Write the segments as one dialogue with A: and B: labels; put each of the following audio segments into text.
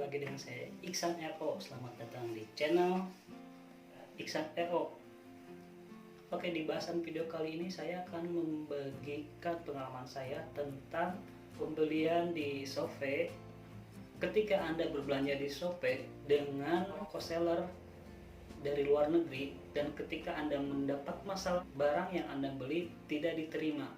A: lagi dengan saya Iksan RO. Selamat datang di channel Iksan RO. Oke, di bahasan video kali ini saya akan membagikan pengalaman saya tentang pembelian di Shopee. Ketika Anda berbelanja di Shopee dengan co-seller dari luar negeri, dan ketika Anda mendapat masalah barang yang Anda beli tidak diterima,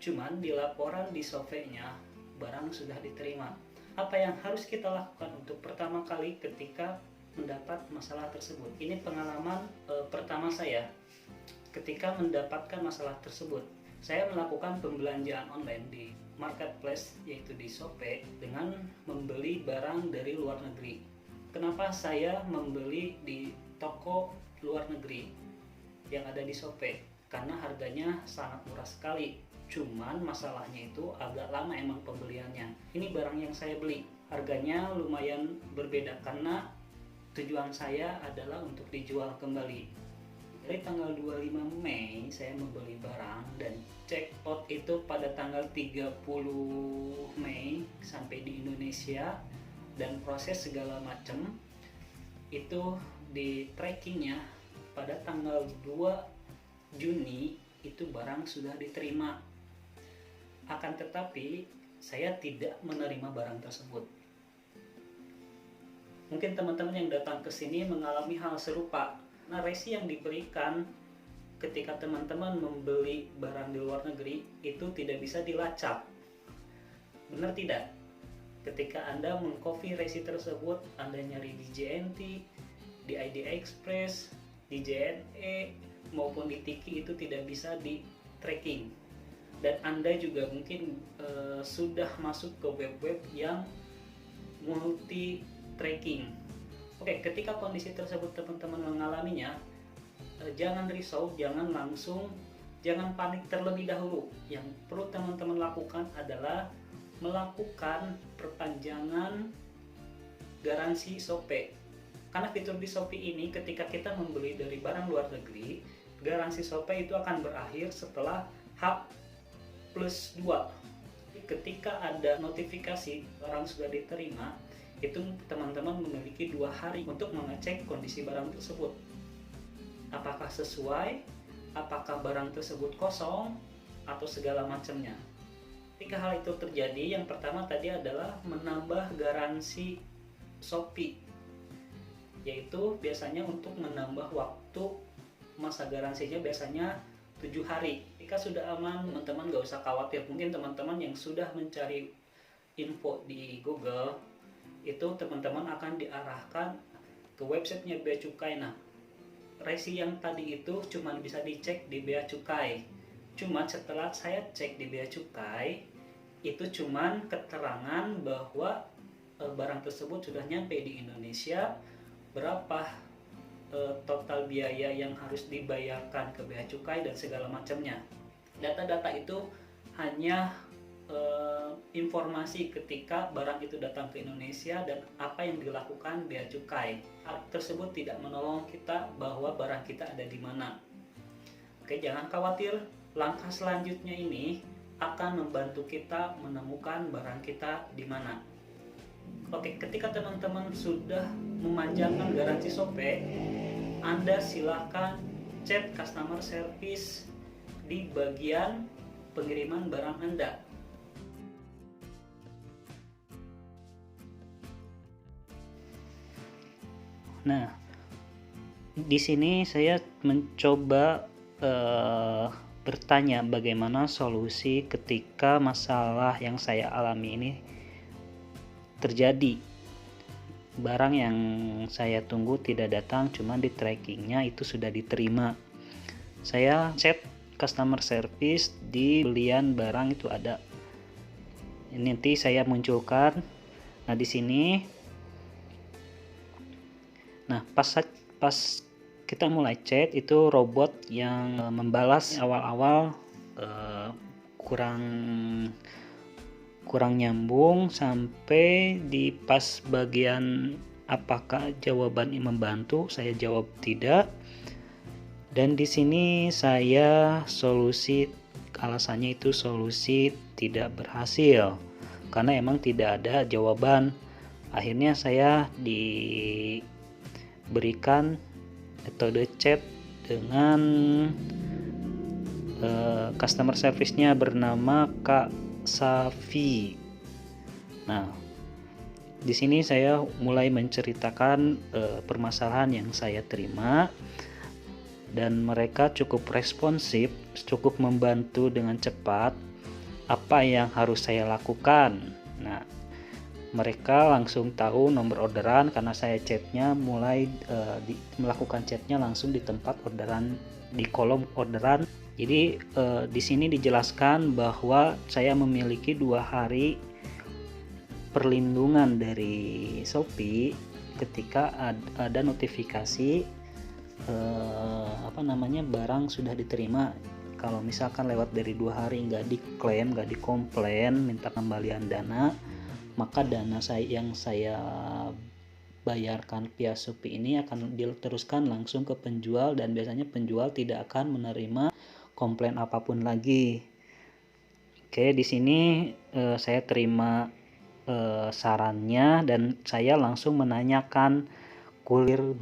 A: cuman di laporan di Shopee-nya barang sudah diterima. Apa yang harus kita lakukan untuk pertama kali ketika mendapat masalah tersebut? Ini pengalaman pertama saya ketika mendapatkan masalah tersebut. Saya melakukan pembelanjaan online di marketplace, yaitu di Shopee, dengan membeli barang dari luar negeri. Kenapa saya membeli di toko luar negeri yang ada di Shopee? Karena harganya sangat murah sekali. Cuman masalahnya itu agak lama emang pembeliannya. Ini barang yang saya beli, harganya lumayan berbeda karena tujuan saya adalah untuk dijual kembali. Dari tanggal 25 Mei saya membeli barang dan check out itu pada tanggal 30 Mei sampai di Indonesia, dan proses segala macam itu di trackingnya pada tanggal 2 Juni itu barang sudah diterima. Akan tetapi saya tidak menerima barang tersebut. Mungkin teman-teman yang datang ke sini mengalami hal serupa. Nah, resi yang diberikan ketika teman-teman membeli barang di luar negeri itu tidak bisa dilacak. Benar tidak? Ketika Anda mengcopy resi tersebut, Anda nyari di JNT, di ID Express, di JNE maupun di Tiki, itu tidak bisa di tracking. Dan Anda juga mungkin sudah masuk ke web-web yang multi tracking. Oke, ketika kondisi tersebut teman-teman mengalaminya, jangan risau, jangan panik terlebih dahulu. Yang perlu teman-teman lakukan adalah melakukan perpanjangan garansi Shopee. Karena fitur di Shopee ini, ketika kita membeli dari barang luar negeri, garansi Shopee itu akan berakhir setelah H+2. Ketika ada notifikasi barang sudah diterima, itu teman-teman memiliki 2 hari untuk mengecek kondisi barang tersebut. Apakah sesuai, apakah barang tersebut kosong, atau segala macamnya. Ketika hal itu terjadi, yang pertama tadi adalah menambah garansi Shopee, yaitu biasanya untuk menambah waktu masa garansinya biasanya 7 hari. Jika sudah aman, teman-teman gak usah khawatir. Mungkin teman-teman yang sudah mencari info di Google, itu teman-teman akan diarahkan ke websitenya Bea Cukai. Nah, resi yang tadi itu cuma bisa dicek di Bea Cukai. Cuma setelah saya cek di Bea Cukai, itu cuma keterangan bahwa barang tersebut sudah nyampe di Indonesia, berapa total biaya yang harus dibayarkan ke Bea Cukai dan segala macamnya. Data-data itu hanya informasi ketika barang itu datang ke Indonesia dan apa yang dilakukan Bea Cukai. Hal tersebut tidak menolong kita bahwa barang kita ada di mana. Oke, jangan khawatir, langkah selanjutnya ini akan membantu kita menemukan barang kita di mana. Oke, ketika teman-teman sudah memanjangkan garansi Shopee, Anda silakan chat customer service di bagian pengiriman barang Anda. Nah, di sini saya mencoba bertanya bagaimana solusi ketika masalah yang saya alami ini terjadi. Barang yang saya tunggu tidak datang, cuma di trackingnya itu sudah diterima. Saya chat customer service di belian barang itu ada. Ini nanti saya munculkan. Nah, di sini, nah pas kita mulai chat, itu robot yang membalas awal-awal kurang nyambung sampai di pas bagian apakah jawaban ini membantu, saya jawab tidak. Dan di sini saya alasannya itu solusi tidak berhasil karena emang tidak ada jawaban Akhirnya saya diberikan metode chat dengan customer service-nya bernama Kak Safi. Nah, di sini saya mulai menceritakan permasalahan yang saya terima, dan mereka cukup responsif, cukup membantu dengan cepat apa yang harus saya lakukan. Nah, mereka langsung tahu nomor orderan karena saya chatnya mulai melakukan chatnya langsung di tempat orderan, di kolom orderan. Jadi di sini dijelaskan bahwa saya memiliki 2 hari perlindungan dari Shopee ketika ada notifikasi barang sudah diterima. Kalau misalkan lewat dari 2 hari nggak diklaim, nggak dikomplain, minta kembalian dana, maka dana yang saya bayarkan via Shopee ini akan diteruskan langsung ke penjual, dan biasanya penjual tidak akan menerima komplain apapun lagi. Oke, di sini saya terima sarannya, dan saya langsung menanyakan kulir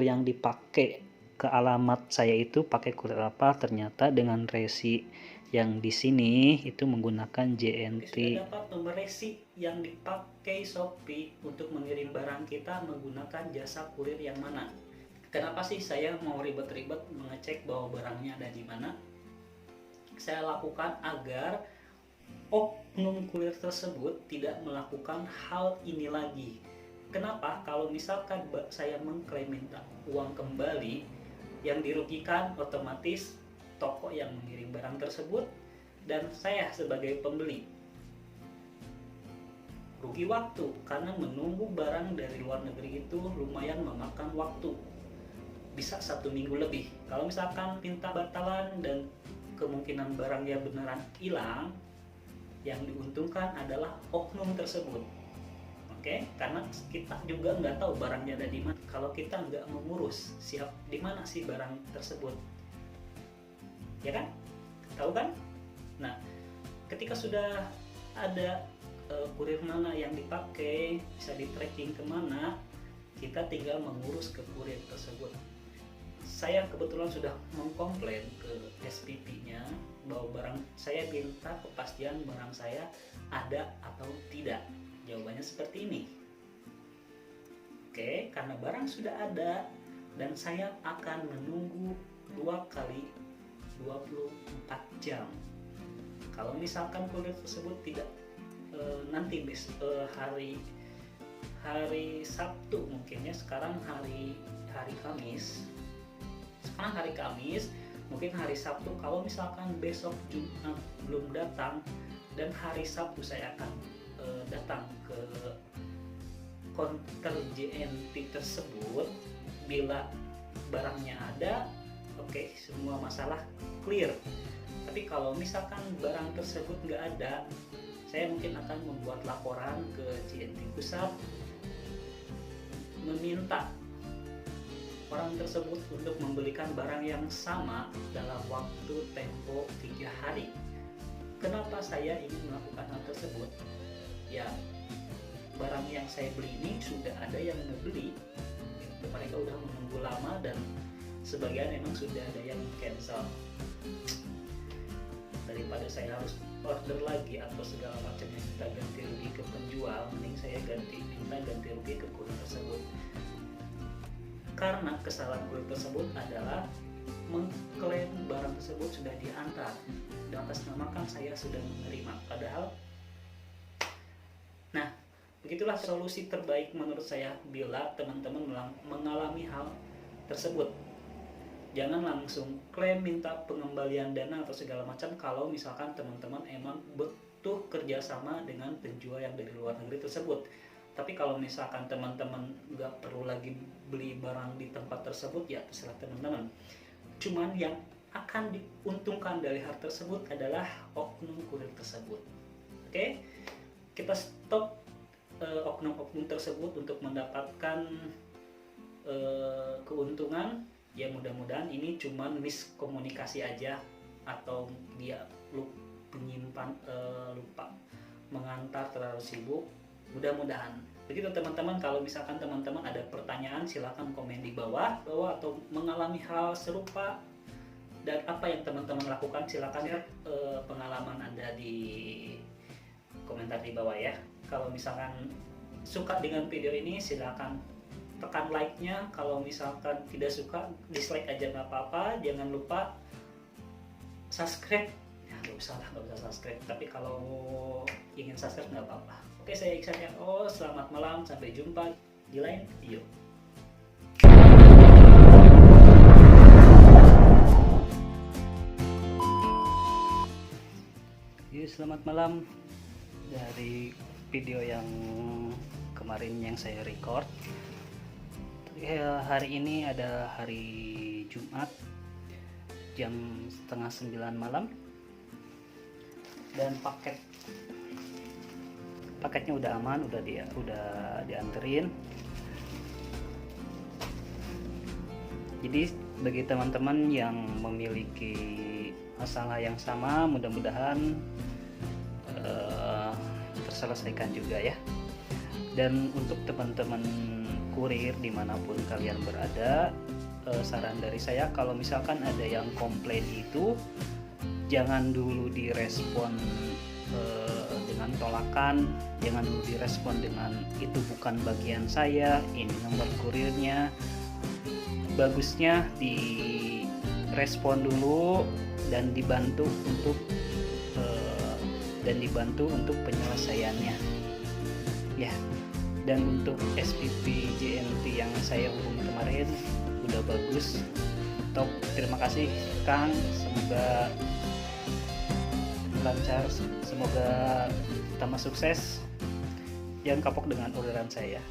A: yang dipakai ke alamat saya itu pakai kulir apa. Ternyata dengan resi yang di sini itu menggunakan JNT. Sudah dapat nomor resi yang dipakai Shopee untuk mengirim barang kita menggunakan jasa kurir yang mana. Kenapa sih saya mau ribet-ribet mengecek bahwa barangnya ada di mana? Saya lakukan agar oknum kurir tersebut tidak melakukan hal ini lagi. Kenapa? Kalau misalkan saya mengklaim minta uang kembali, yang dirugikan otomatis toko yang mengirim barang tersebut dan saya sebagai pembeli. Rugi waktu karena menunggu barang dari luar negeri itu lumayan memakan waktu, bisa 1 minggu lebih. Kalau misalkan minta batalan dan kemungkinan barangnya beneran hilang, yang diuntungkan adalah oknum tersebut. Oke, karena kita juga nggak tahu barangnya ada di mana. Kalau kita nggak mengurus siap di mana sih barang tersebut, ya kan? Tahu kan? Nah, ketika sudah ada kurir mana yang dipakai, bisa di tracking kemana, kita tinggal mengurus ke kurir tersebut. Saya kebetulan sudah mengkomplain ke SPP-nya bahwa barang saya minta kepastian barang saya ada atau tidak. Jawabannya seperti ini. Oke, karena barang sudah ada dan saya akan menunggu 2 kali 24 jam. Kalau misalkan kurir tersebut tidak nanti hari Sabtu, mungkin ya, sekarang hari Kamis. Sekarang hari Kamis, mungkin hari Sabtu. Kalau misalkan besok Jumat belum datang, dan hari Sabtu saya akan datang ke counter JNT tersebut. Bila barangnya ada, oke, semua masalah clear. Tapi kalau misalkan barang tersebut nggak ada, saya mungkin akan membuat laporan ke JNT pusat, meminta orang tersebut untuk membelikan barang yang sama dalam waktu tempo 3 hari. Kenapa saya ingin melakukan hal tersebut? Ya, barang yang saya beli ini sudah ada yang membeli. Mereka udah menunggu lama dan sebagian memang sudah ada yang cancel. Daripada saya harus order lagi atau segala macam yang kita ganti rugi ke penjual, mending saya minta ganti rugi ke kurir tersebut. Karena kesalahan kurir tersebut adalah mengklaim barang tersebut sudah diantar dan atasnamakan saya sudah menerima, padahal. Nah, begitulah solusi terbaik menurut saya bila teman-teman mengalami hal tersebut. Jangan langsung klaim minta pengembalian dana atau segala macam kalau misalkan teman-teman emang butuh kerjasama dengan penjual yang dari luar negeri tersebut. Tapi kalau misalkan teman-teman nggak perlu lagi beli barang di tempat tersebut, ya terserah teman-teman. Cuman yang akan diuntungkan dari hal tersebut adalah oknum kurir tersebut. Oke? Kita stop oknum-oknum tersebut untuk mendapatkan keuntungan. Ya, mudah-mudahan ini cuman miskomunikasi aja, atau dia lupa mengantar, terlalu sibuk. Mudah-mudahan begitu teman-teman. Kalau misalkan teman-teman ada pertanyaan, silahkan komen di bawah atau mengalami hal serupa dan apa yang teman-teman lakukan, silahkan pengalaman Anda di komentar di bawah ya. Kalau misalkan suka dengan video ini, silahkan tekan like-nya. Kalau misalkan tidak suka, dislike aja nggak apa-apa. Jangan lupa subscribe. Ya nggak usah subscribe, tapi kalau ingin subscribe nggak apa-apa. Oke, saya Iksan ya. Selamat malam, sampai jumpa di lain video. Selamat malam. Dari video yang kemarin yang saya record, hari ini ada hari Jumat jam 8:30 malam, dan paketnya udah aman, udah dianterin. Jadi bagi teman-teman yang memiliki masalah yang sama, mudah-mudahan terselesaikan juga ya. Dan untuk teman-teman kurir dimanapun kalian berada, saran dari saya, kalau misalkan ada yang komplain itu jangan dulu direspon dengan tolakan, jangan dulu direspon dengan itu bukan bagian saya, ini nomor kurirnya. Bagusnya direspon dulu dan dibantu untuk penyelesaiannya ya. Dan untuk SPP JNT yang saya hubungi kemarin udah bagus. Top, terima kasih Kang, semoga lancar, semoga tambah sukses. Jangan kapok dengan orderan saya.